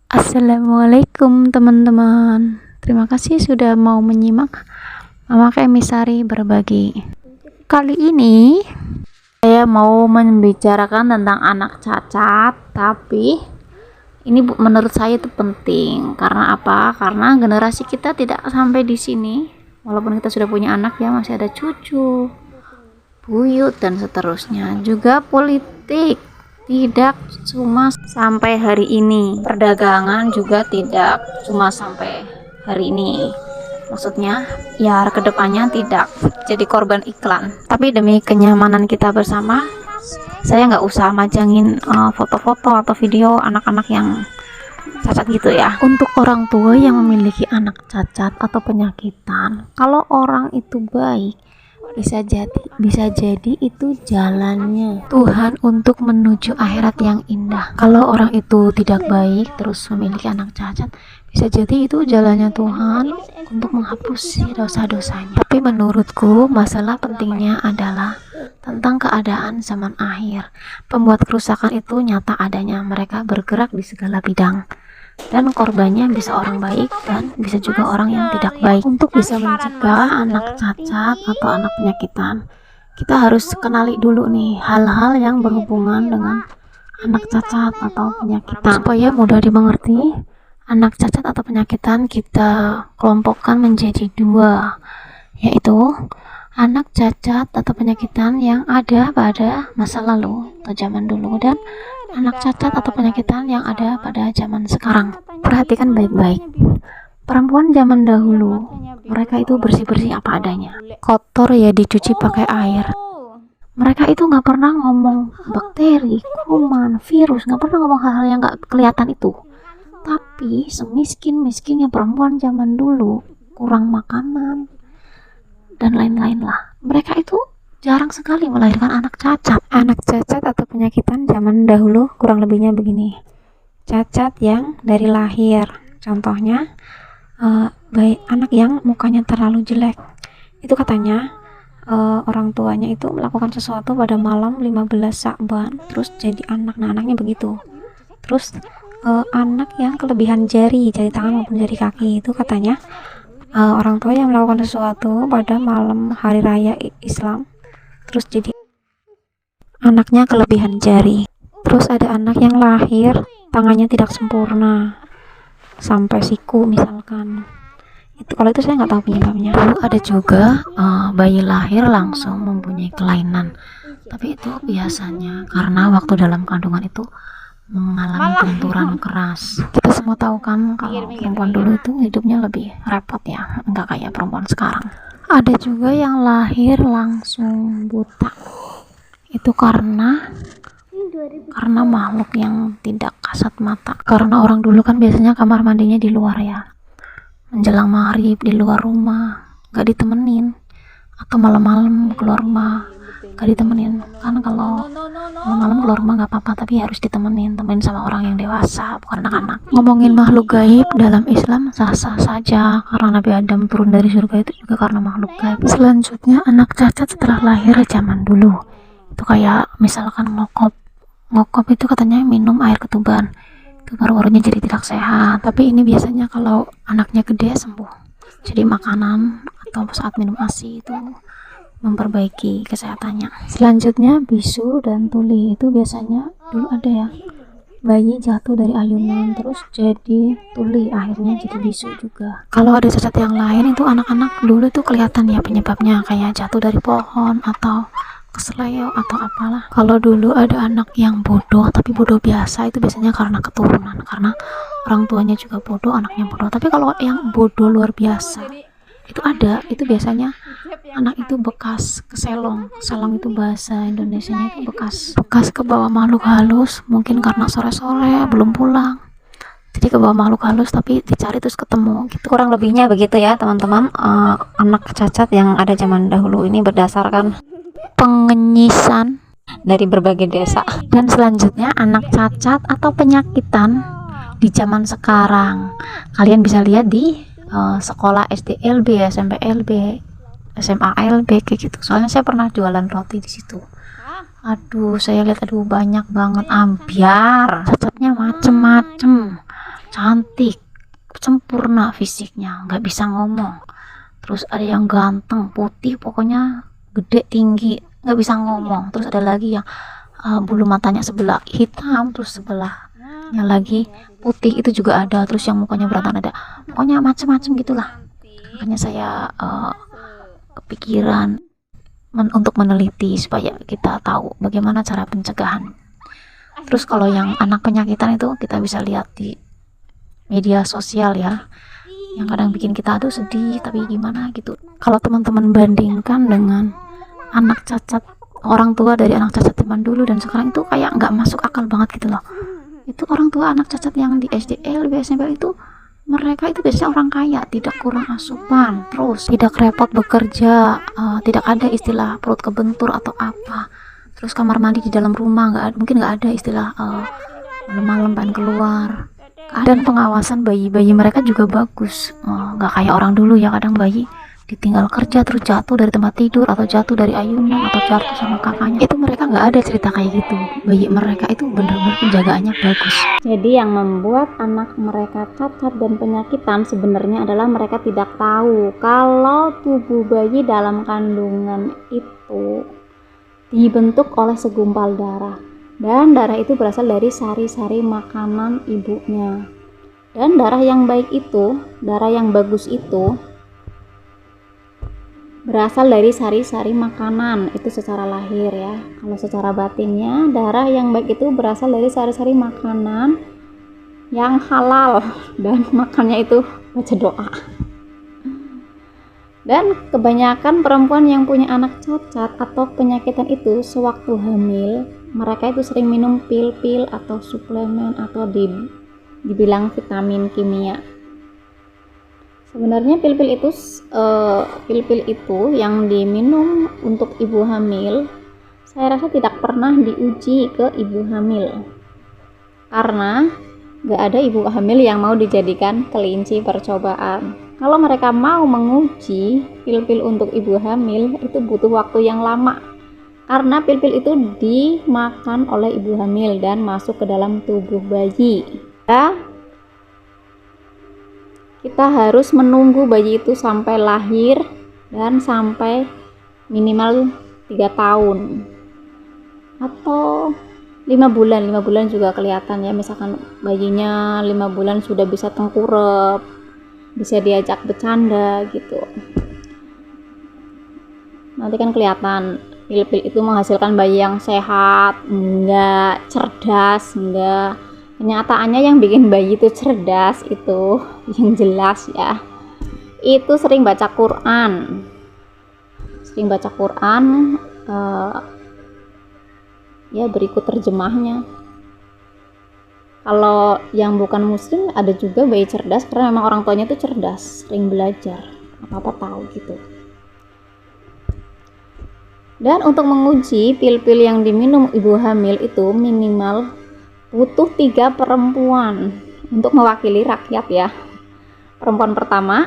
Assalamualaikum teman-teman. Terima kasih sudah mau menyimak Mama Kemisari berbagi. Kali ini saya mau membicarakan tentang anak cacat, tapi ini menurut saya itu penting. Karena apa? Karena generasi kita tidak sampai di sini. Walaupun kita sudah punya anak ya, masih ada cucu, buyut dan seterusnya. Juga politik tidak cuma sampai hari ini, perdagangan juga tidak cuma sampai hari ini. Maksudnya ya kedepannya tidak jadi korban iklan, tapi demi kenyamanan kita bersama, saya nggak usah majangin foto-foto atau video anak-anak yang cacat gitu ya. Untuk orang tua yang memiliki anak cacat atau penyakitan, kalau orang itu baik, bisa jadi itu jalannya Tuhan untuk menuju akhirat yang indah. Kalau orang itu tidak baik terus memiliki anak cacat, bisa jadi itu jalannya Tuhan untuk menghapus dosa-dosanya. Tapi menurutku masalah pentingnya adalah tentang keadaan zaman akhir. Pembuat kerusakan itu nyata adanya, mereka bergerak di segala bidang, dan korbannya bisa orang baik dan bisa juga orang yang tidak baik. Untuk bisa mencegah anak cacat atau anak penyakitan, kita harus kenali dulu nih hal-hal yang berhubungan dengan anak cacat atau penyakitan. Supaya mudah dimengerti, anak cacat atau penyakitan kita kelompokkan menjadi dua, yaitu anak cacat atau penyakitan yang ada pada masa lalu atau zaman dulu, dan anak cacat atau penyakitan yang ada pada zaman sekarang. Perhatikan baik-baik. Perempuan zaman dahulu, mereka itu bersih-bersih apa adanya. Kotor ya dicuci pakai air. Mereka itu nggak pernah ngomong bakteri, kuman, virus, nggak pernah ngomong hal-hal yang nggak kelihatan itu. Tapi semiskin-miskinnya perempuan zaman dulu, kurang makanan dan lain-lain lah, mereka itu jarang sekali melahirkan anak cacat. Anak cacat atau penyakitan zaman dahulu kurang lebihnya begini. Cacat yang dari lahir, contohnya baik anak yang mukanya terlalu jelek, itu katanya orang tuanya itu melakukan sesuatu pada malam 15 Sya'ban terus jadi anak. Nah, anaknya begitu. Terus anak yang kelebihan jari tangan maupun jari kaki, itu katanya orang tua yang melakukan sesuatu pada malam hari raya Islam terus jadi anaknya kelebihan jari. Terus ada anak yang lahir tangannya tidak sempurna sampai siku misalkan. Itu kalau itu saya nggak tahu penyebabnya. Lalu ada juga bayi lahir langsung mempunyai kelainan, tapi itu biasanya karena waktu dalam kandungan itu mengalami benturan keras. Kita semua tahu kan kalau perempuan dulu itu hidupnya lebih repot ya, nggak kayak perempuan sekarang. Ada juga yang lahir langsung buta, itu karena makhluk yang tidak kasat mata. Karena orang dulu kan biasanya kamar mandinya di luar ya, menjelang maghrib di luar rumah, nggak ditemenin, atau malam-malam keluar rumah gak ditemenin. Kan kalau malam keluar rumah gak apa-apa, tapi harus temenin sama orang yang dewasa, bukan anak-anak. Ngomongin makhluk gaib dalam Islam sah-sah saja, karena Nabi Adam turun dari surga itu juga karena makhluk gaib. Selanjutnya anak cacat setelah lahir zaman dulu, itu kayak misalkan ngokop itu katanya minum air ketuban, itu paru-parunya jadi tidak sehat. Tapi ini biasanya kalau anaknya gede sembuh, jadi makanan atau saat minum ASI itu memperbaiki kesehatannya. Selanjutnya bisu dan tuli, itu biasanya dulu ada ya, bayi jatuh dari ayunan terus jadi tuli, akhirnya jadi bisu juga. Kalau ada cacat yang lain itu anak-anak dulu itu kelihatan ya penyebabnya, kayak jatuh dari pohon atau kesleo atau apalah. Kalau dulu ada anak yang bodoh, tapi bodoh biasa, itu biasanya karena keturunan, karena orang tuanya juga bodoh, anaknya bodoh. Tapi kalau yang bodoh luar biasa itu ada, itu biasanya anak itu bekas keselong itu bahasa Indonesianya, itu bekas ke bawah makhluk halus, mungkin karena sore-sore belum pulang, jadi ke bawah makhluk halus, tapi dicari terus ketemu gitu. Kurang lebihnya begitu ya teman-teman. Anak cacat yang ada zaman dahulu ini berdasarkan pengenyisan dari berbagai desa. Dan selanjutnya anak cacat atau penyakitan di zaman sekarang, kalian bisa lihat di sekolah SD LB, SMP LB, SMA LB kayak gitu. Soalnya saya pernah jualan roti di situ. Aduh, saya lihat banyak banget ambiar, cacatnya macem-macem. cantik, sempurna fisiknya, nggak bisa ngomong. Terus ada yang ganteng, putih, pokoknya gede, tinggi, nggak bisa ngomong. Terus ada lagi yang bulu matanya sebelah hitam, terus sebelahnya lagi putih, itu juga ada. Terus yang mukanya berantakan ada. Pokoknya macam-macam gitulah. Makanya saya kepikiran untuk meneliti supaya kita tahu bagaimana cara pencegahan. Terus kalau yang anak penyakitan itu kita bisa lihat di media sosial ya, yang kadang bikin kita tuh sedih, tapi gimana gitu. Kalau teman-teman bandingkan dengan anak cacat, orang tua dari anak cacat zaman dulu dan sekarang, itu kayak nggak masuk akal banget gitu loh. Itu orang tua anak cacat yang di SDL, di SMP itu, mereka itu biasanya orang kaya, tidak kurang asupan, terus tidak repot bekerja, tidak ada istilah perut kebentur atau apa. Terus kamar mandi di dalam rumah mungkin nggak ada istilah malam-malam pengen keluar. Dan pengawasan bayi mereka juga bagus, nggak kayak orang dulu ya, kadang bayi ditinggal kerja terus jatuh dari tempat tidur atau jatuh dari ayunan atau jatuh sama kakaknya. Itu mereka nggak ada cerita kayak gitu. Bayi mereka itu benar-benar penjagaannya bagus. Jadi yang membuat anak mereka cacat dan penyakitan sebenarnya adalah mereka tidak tahu kalau tubuh bayi dalam kandungan itu dibentuk oleh segumpal darah, dan darah itu berasal dari sari-sari makanan ibunya. Dan darah yang baik itu, darah yang bagus itu berasal dari sari-sari makanan itu secara lahir ya. Kalau secara batinnya, darah yang baik itu berasal dari sari-sari makanan yang halal, dan makannya itu baca doa. Dan kebanyakan perempuan yang punya anak cacat atau penyakitan itu sewaktu hamil, mereka itu sering minum pil-pil atau suplemen atau dibilang vitamin kimia. Sebenarnya pil-pil itu yang diminum untuk ibu hamil, saya rasa tidak pernah diuji ke ibu hamil, karena gak ada ibu hamil yang mau dijadikan kelinci percobaan. Kalau mereka mau menguji pil-pil untuk ibu hamil, itu butuh waktu yang lama, karena pil-pil itu dimakan oleh ibu hamil dan masuk ke dalam tubuh bayi. Kita harus menunggu bayi itu sampai lahir dan sampai minimal 3 tahun atau 5 bulan juga kelihatan ya. Misalkan bayinya 5 bulan sudah bisa tengkurap, bisa diajak bercanda gitu, nanti kan kelihatan pil-pil itu menghasilkan bayi yang sehat, enggak, cerdas, enggak. Kenyataannya yang bikin bayi itu cerdas itu, yang jelas ya, itu sering baca Quran, ya berikut terjemahnya. Kalau yang bukan muslim ada juga bayi cerdas, karena memang orang tuanya itu cerdas, sering belajar, apa-apa tahu gitu. Dan untuk menguji pil-pil yang diminum ibu hamil itu minimal butuh 3 perempuan untuk mewakili rakyat ya. Perempuan pertama,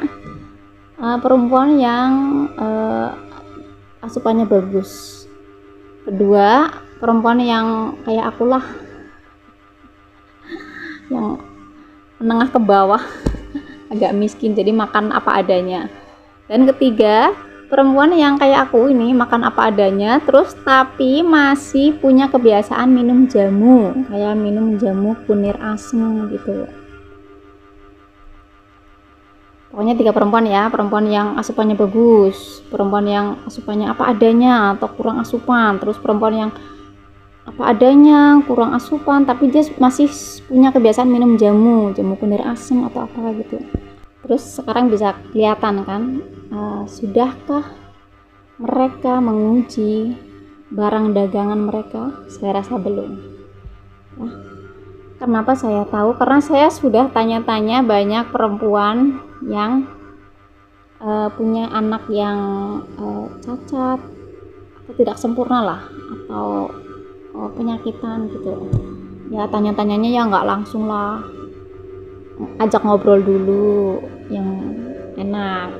perempuan yang asupannya bagus. Kedua, perempuan yang kayak akulah, yang menengah ke bawah, agak miskin, jadi makan apa adanya. Dan ketiga, perempuan yang kayak aku ini, makan apa adanya, terus tapi masih punya kebiasaan minum jamu, kayak minum jamu kunir asem gitu. Pokoknya 3 perempuan ya, perempuan yang asupannya bagus, perempuan yang asupannya apa adanya atau kurang asupan, terus perempuan yang apa adanya, kurang asupan, tapi dia masih punya kebiasaan minum jamu kunir asem atau apa gitu. Terus sekarang bisa kelihatan kan, sudahkah mereka menguji barang dagangan mereka? Saya rasa belum. Nah, kenapa saya tahu? Karena saya sudah tanya-tanya banyak perempuan yang punya anak yang cacat atau tidak sempurna lah, atau penyakitan gitu ya. Tanya-tanyanya ya nggak langsung lah, ajak ngobrol dulu yang enak.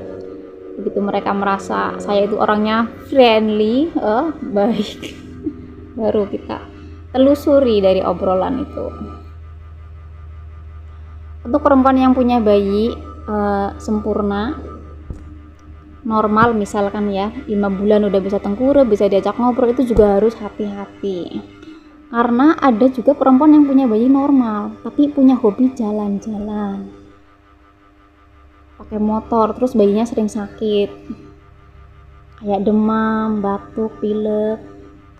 Begitu mereka merasa saya itu orangnya friendly, baik, baru kita telusuri dari obrolan itu. Untuk perempuan yang punya bayi sempurna normal misalkan ya 5 bulan udah bisa tengkurap, bisa diajak ngobrol, itu juga harus hati-hati. Karena ada juga perempuan yang punya bayi normal tapi punya hobi jalan-jalan, pakai motor, terus bayinya sering sakit kayak demam, batuk, pilek,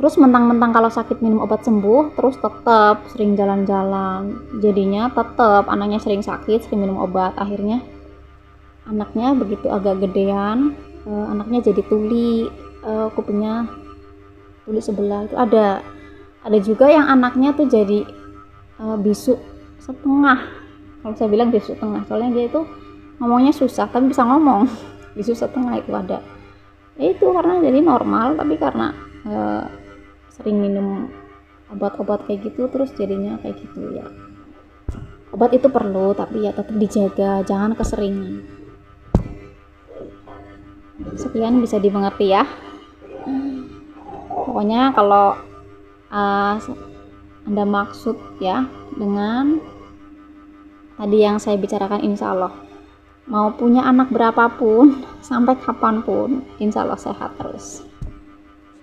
terus mentang-mentang kalau sakit minum obat sembuh, terus tetap sering jalan-jalan, jadinya tetap anaknya sering sakit, sering minum obat, akhirnya anaknya begitu agak gedean, anaknya jadi tuli, kupingnya tuli sebelah. Itu ada juga yang anaknya tuh jadi bisu setengah. Kalau saya bilang bisu setengah, soalnya dia itu ngomongnya susah tapi bisa ngomong. Bisu setengah itu ada. Itu karena jadi normal, tapi karena sering minum obat-obat kayak gitu, terus jadinya kayak gitu ya. Obat itu perlu, tapi ya tetap dijaga, jangan keseringan. Sekian, bisa dimengerti ya. Pokoknya kalau Anda maksud ya dengan tadi yang saya bicarakan, insya Allah mau punya anak berapapun sampai kapanpun insya Allah sehat terus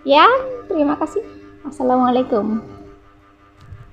ya. Terima kasih. Assalamualaikum.